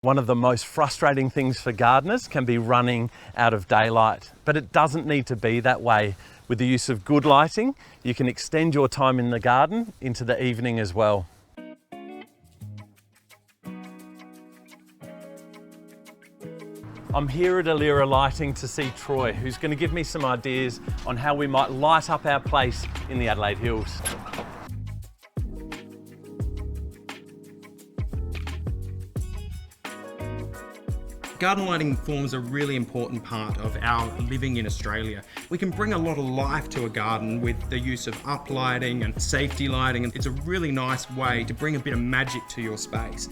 One of the most frustrating things for gardeners can be running out of daylight, but it doesn't need to be that way. With the use of good lighting, you can extend your time in the garden into the evening as well. I'm here at Alira Lighting to see Troy, who's going to give me some ideas on how we might light up our place in the Adelaide Hills. Garden lighting forms a really important part of our living in Australia. We can bring a lot of life to a garden with the use of uplighting and safety lighting, and it's a really nice way to bring a bit of magic to your space.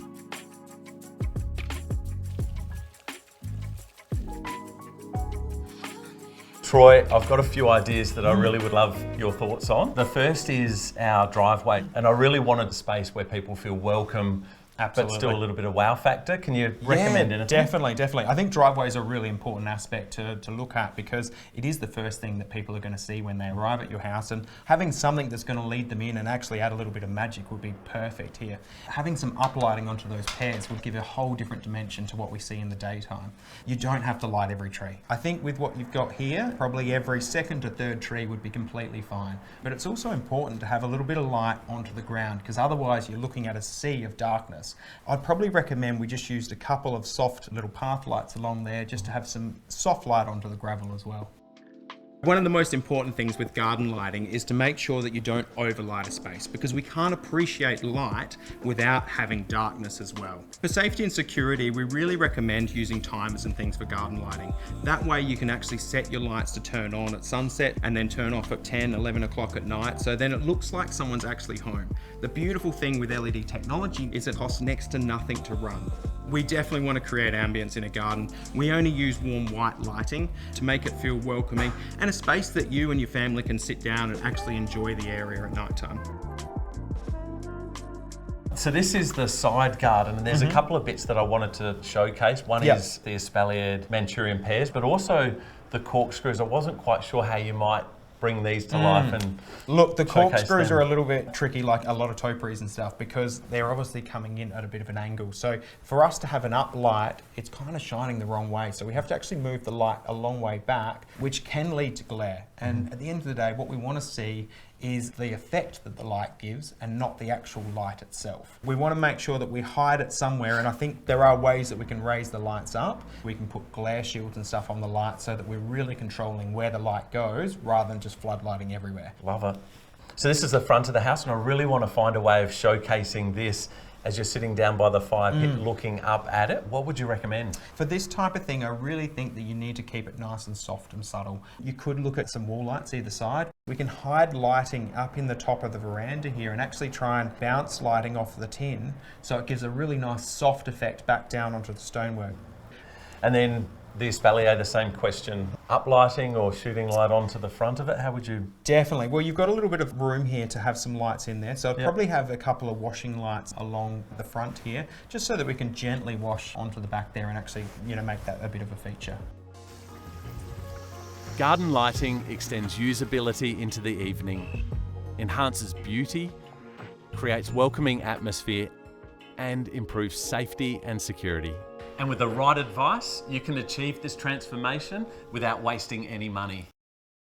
Troy, I've got a few ideas that I really would love your thoughts on. The first is our driveway, and I really wanted a space where people feel welcome, Absolutely. but still a little bit of wow factor. Can you recommend anything? Definitely. I think driveways are a really important aspect to look at because it is the first thing that people are going to see when they arrive at your house, and having something that's going to lead them in and actually add a little bit of magic would be perfect here. Having some uplighting onto those pairs would give a whole different dimension to what we see in the daytime. You don't have to light every tree. I think with what you've got here, probably every second to third tree would be completely fine. But it's also important to have a little bit of light onto the ground because otherwise you're looking at a sea of darkness. I'd probably recommend we just used a couple of soft little path lights along there just to have some soft light onto the gravel as well. One of the most important things with garden lighting is to make sure that you don't overlight a space because we can't appreciate light without having darkness as well. For safety and security, we really recommend using timers and things for garden lighting. That way you can actually set your lights to turn on at sunset and then turn off at 10, 11 o'clock at night, so then it looks like someone's actually home. The beautiful thing with LED technology is it costs next to nothing to run. We definitely want to create ambience in a garden. We only use warm white lighting to make it feel welcoming and a space that you and your family can sit down and actually enjoy the area at night time. So this is the side garden, and there's a couple of bits that I wanted to showcase. One is the espaliered Manchurian pears, but also the corkscrews. I wasn't quite sure how you might bring these to life and look, the corkscrews are a little bit tricky, like a lot of topiaries and stuff, because they're obviously coming in at a bit of an angle. So for us to have an up light, it's kind of shining the wrong way. So we have to actually move the light a long way back, which can lead to glare. And at the end of the day, what we want to see is the effect that the light gives and not the actual light itself. We want to make sure that we hide it somewhere, and I think there are ways that we can raise the lights up. We can put glare shields and stuff on the light so that we're really controlling where the light goes rather than just floodlighting everywhere. Love it. So this is the front of the house, and I really want to find a way of showcasing this as you're sitting down by the fire pit looking up at it. What would you recommend? For this type of thing, I really think that you need to keep it nice and soft and subtle. You could look at some wall lights either side. We can hide lighting up in the top of the veranda here and actually try and bounce lighting off the tin so it gives a really nice soft effect back down onto the stonework. And then the espalier, the same question. Uplighting or shooting light onto the front of it, how would you? Definitely. Well, you've got a little bit of room here to have some lights in there. So I'd probably have a couple of washing lights along the front here, just so that we can gently wash onto the back there and actually, make that a bit of a feature. Garden lighting extends usability into the evening, enhances beauty, creates welcoming atmosphere, and improves safety and security. And with the right advice, you can achieve this transformation without wasting any money.